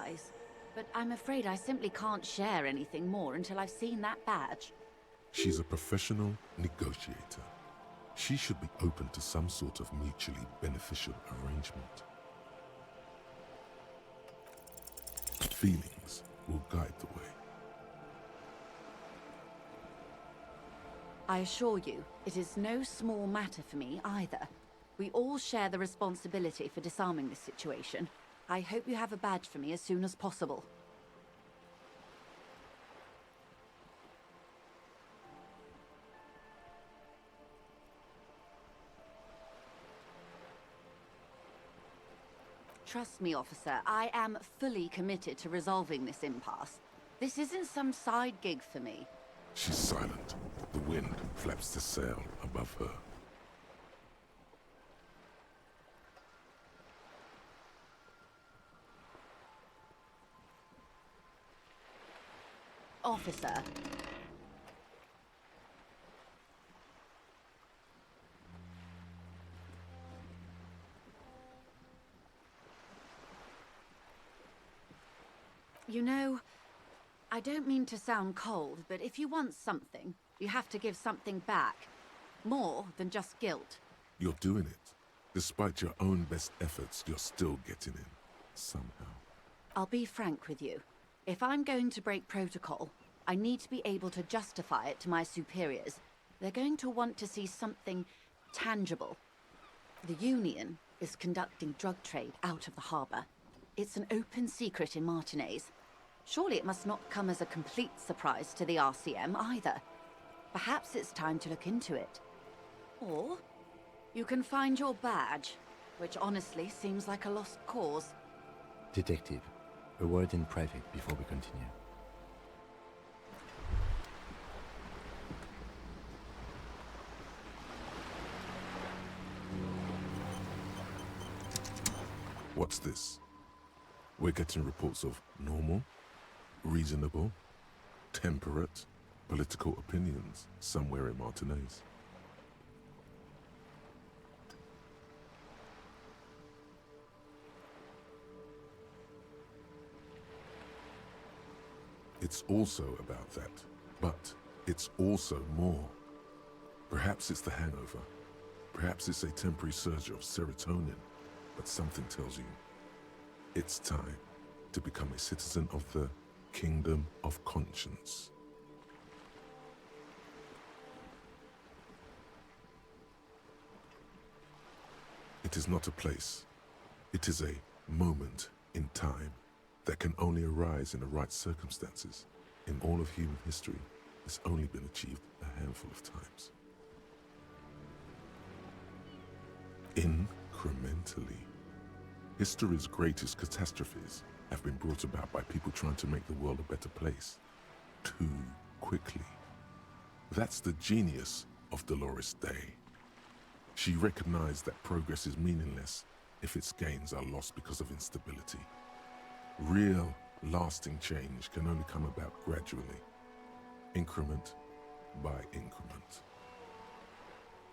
otherwise, but I'm afraid I simply can't share anything more until I've seen that badge. She's a professional negotiator. She should be open to some sort of mutually beneficial arrangement. Feelings will guide the way. I assure you, it is no small matter for me either. We all share the responsibility for disarming this situation. I hope you have a badge for me as soon as possible. Trust me, officer, I am fully committed to resolving this impasse. This isn't some side gig for me. She's silent. The wind flaps the sail above her. Officer. You know, I don't mean to sound cold, but if you want something, you have to give something back. More than just guilt. You're doing it. Despite your own best efforts, you're still getting in. Somehow. I'll be frank with you. If I'm going to break protocol, I need to be able to justify it to my superiors. They're going to want to see something tangible. The Union is conducting drug trade out of the harbor. It's an open secret in Martinez. Surely it must not come as a complete surprise to the RCM either. Perhaps it's time to look into it. Or you can find your badge, which honestly seems like a lost cause. Detective, a word in private before we continue. What's this? We're getting reports of normal, reasonable, temperate, political opinions somewhere in Martinez. It's also about that, but it's also more. Perhaps it's the hangover. Perhaps it's a temporary surge of serotonin, but something tells you it's time to become a citizen of the Kingdom of Conscience. It is not a place. It is a moment in time that can only arise in the right circumstances. In all of human history, it's only been achieved a handful of times. Incrementally. History's greatest catastrophes have been brought about by people trying to make the world a better place. Too quickly. That's the genius of Dolores Day. She recognized that progress is meaningless if its gains are lost because of instability. Real, lasting change can only come about gradually, increment by increment.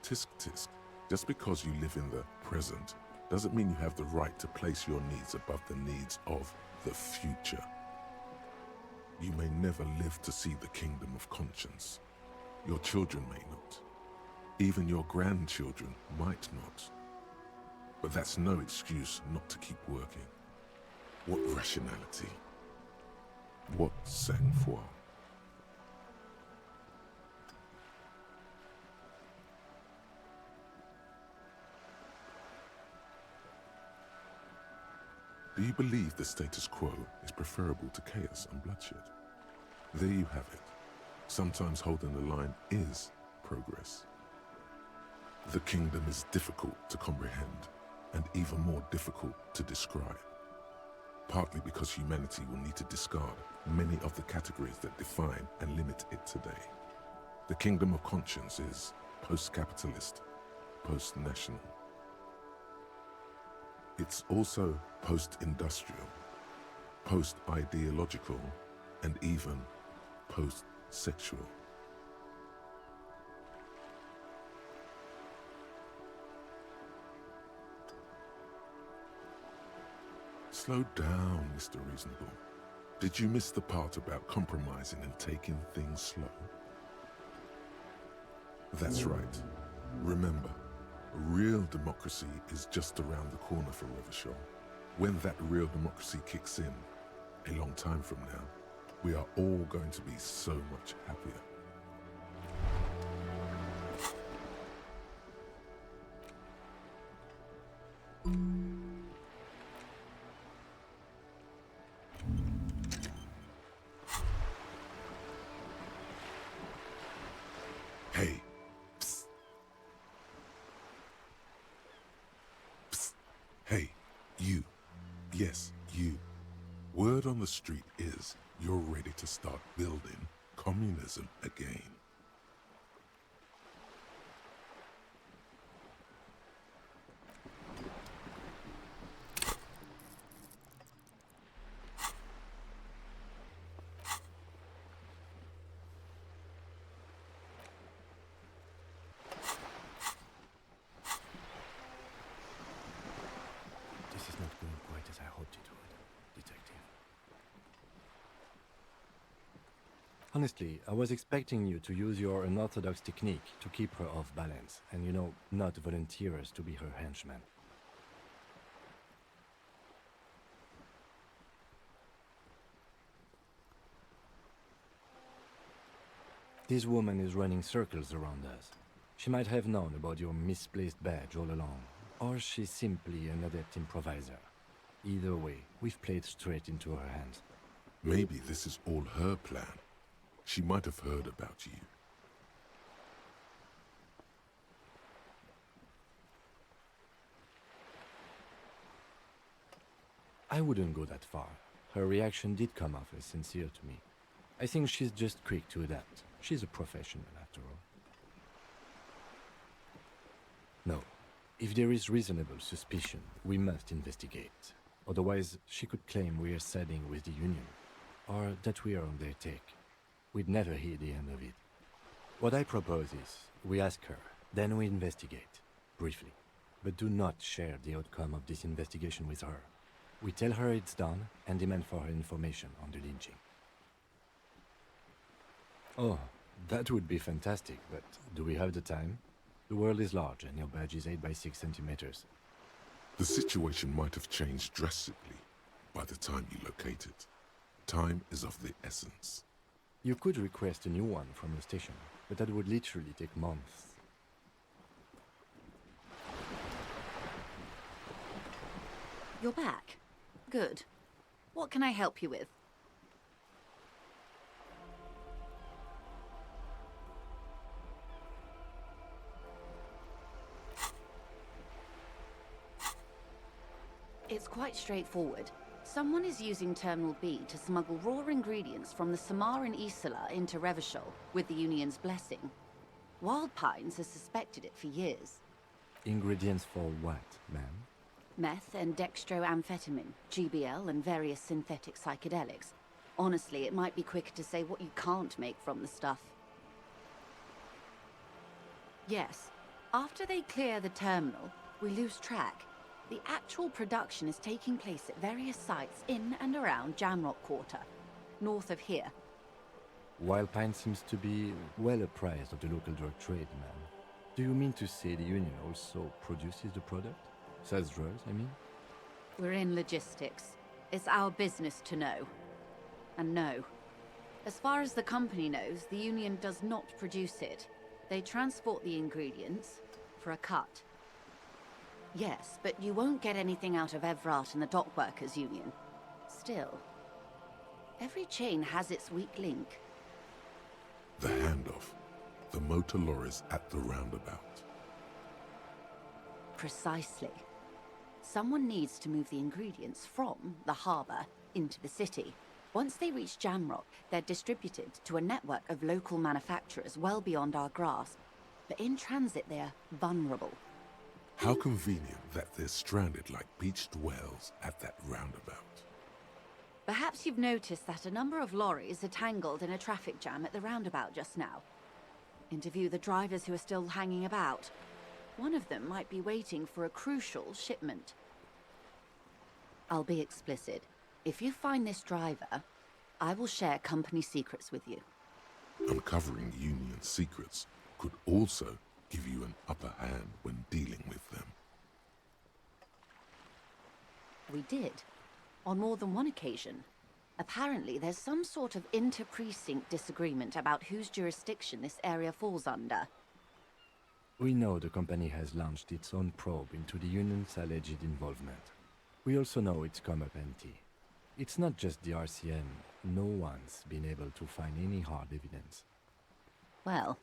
Tisk tisk, just because you live in the present doesn't mean you have the right to place your needs above the needs of the future. You may never live to see the Kingdom of Conscience. Your children may not. Even your grandchildren might not. But that's no excuse not to keep working. What rationality? What sang-froid? Do you believe the status quo is preferable to chaos and bloodshed? There you have it. Sometimes holding the line is progress. The kingdom is difficult to comprehend and even more difficult to describe. Partly because humanity will need to discard many of the categories that define and limit it today. The Kingdom of Conscience is post-capitalist, post-national. It's also post-industrial, post-ideological, and even post-sexual. Slow down, Mr. Reasonable. Did you miss the part about compromising and taking things slow? That's right. Remember, real democracy is just around the corner for Revachol. When that real democracy kicks in, a long time from now, we are all going to be so much happier. Hey, psst. Psst. Hey, you. Yes, you. Word on the street is you're ready to start building communism again. This is not going quite as I hoped it would, Detective. Honestly, I was expecting you to use your unorthodox technique to keep her off balance, and not volunteer us to be her henchman. This woman is running circles around us. She might have known about your misplaced badge all along, or she's simply an adept improviser. Either way, we've played straight into her hands. Maybe this is all her plan. She might have heard about you. I wouldn't go that far. Her reaction did come off as sincere to me. I think she's just quick to adapt. She's a professional, after all. No. If there is reasonable suspicion, we must investigate. Otherwise, she could claim we are siding with the Union, or that we are on their take. We'd never hear the end of it. What I propose is, we ask her, then we investigate, briefly. But do not share the outcome of this investigation with her. We tell her it's done, and demand for her information on the lynching. Oh, that would be fantastic, but do we have the time? The world is large, and your badge is 8 by 6 centimeters. The situation might have changed drastically by the time you locate it. Time is of the essence. You could request a new one from the station, but that would literally take months. You're back. Good. What can I help you with? It's quite straightforward. Someone is using Terminal B to smuggle raw ingredients from the Samar and Isola into Revachol with the Union's blessing. Wild Pines has suspected it for years. Ingredients for what, ma'am? Meth and dextroamphetamine, GBL, and various synthetic psychedelics. Honestly, it might be quicker to say what you can't make from the stuff. Yes, after they clear the terminal, we lose track. The actual production is taking place at various sites in and around Jamrock Quarter, north of here. Wild Pine seems to be well apprised of the local drug trade, ma'am. Do you mean to say the Union also produces the product? Sells drugs, I mean? We're in logistics. It's our business to know. And no. As far as the company knows, the Union does not produce it. They transport the ingredients for a cut. Yes, but you won't get anything out of Evrat and the Dockworkers Union. Still, every chain has its weak link. The handoff. The motor lorries at the roundabout. Precisely. Someone needs to move the ingredients from the harbor into the city. Once they reach Jamrock, they're distributed to a network of local manufacturers well beyond our grasp. But in transit, they're vulnerable. How convenient that they're stranded like beached whales at that roundabout. Perhaps you've noticed that a number of lorries are tangled in a traffic jam at the roundabout just now. Interview the drivers who are still hanging about. One of them might be waiting for a crucial shipment. I'll be explicit. If you find this driver, I will share company secrets with you. Uncovering Union secrets could also give you an upper hand when dealing with them. We did. On more than one occasion. Apparently, there's some sort of inter-precinct disagreement about whose jurisdiction this area falls under. We know the company has launched its own probe into the Union's alleged involvement. We also know it's come up empty. It's not just the RCM. No one's been able to find any hard evidence. Well,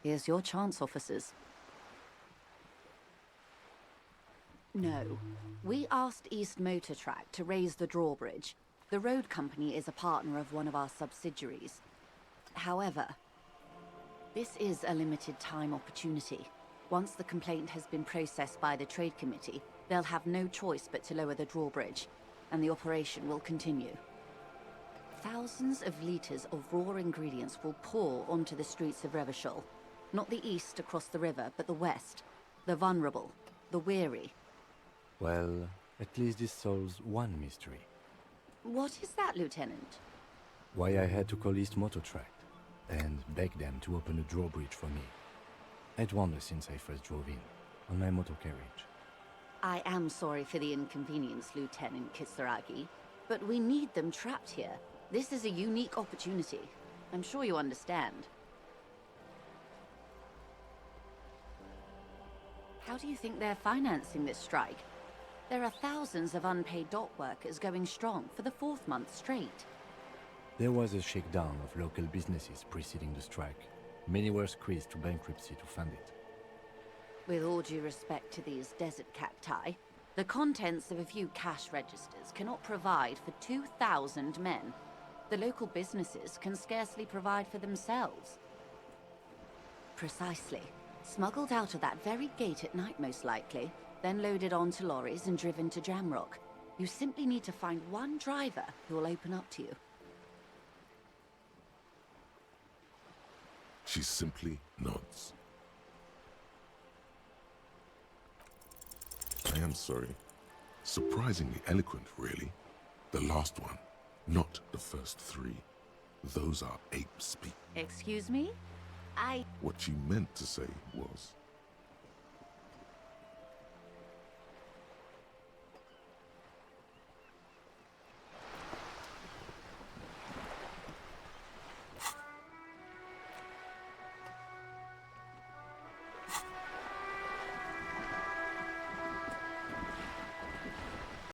here's your chance, officers. No. We asked East Motor Track to raise the drawbridge. The road company is a partner of one of our subsidiaries. However, this is a limited time opportunity. Once the complaint has been processed by the Trade Committee, they'll have no choice but to lower the drawbridge, and the operation will continue. Thousands of liters of raw ingredients will pour onto the streets of Revachol. Not the east across the river, but the west. The vulnerable, the weary. Well, at least this solves one mystery. What is that, Lieutenant? Why I had to call East Motor Track and beg them to open a drawbridge for me. I'd wondered since I first drove in, on my motor carriage. I am sorry for the inconvenience, Lieutenant Kisaragi, but we need them trapped here. This is a unique opportunity. I'm sure you understand. How do you think they're financing this strike? There are thousands of unpaid dock workers going strong for the 4th month straight. There was a shakedown of local businesses preceding the strike. Many were squeezed to bankruptcy to fund it. With all due respect to these desert cacti, the contents of a few cash registers cannot provide for 2,000 men. The local businesses can scarcely provide for themselves. Precisely. Smuggled out of that very gate at night, most likely, then loaded onto lorries and driven to Jamrock. You simply need to find one driver who will open up to you. She simply nods. I am sorry. Surprisingly eloquent, really. The last one, not the first 3. Those are ape speak. Excuse me? What you meant to say was,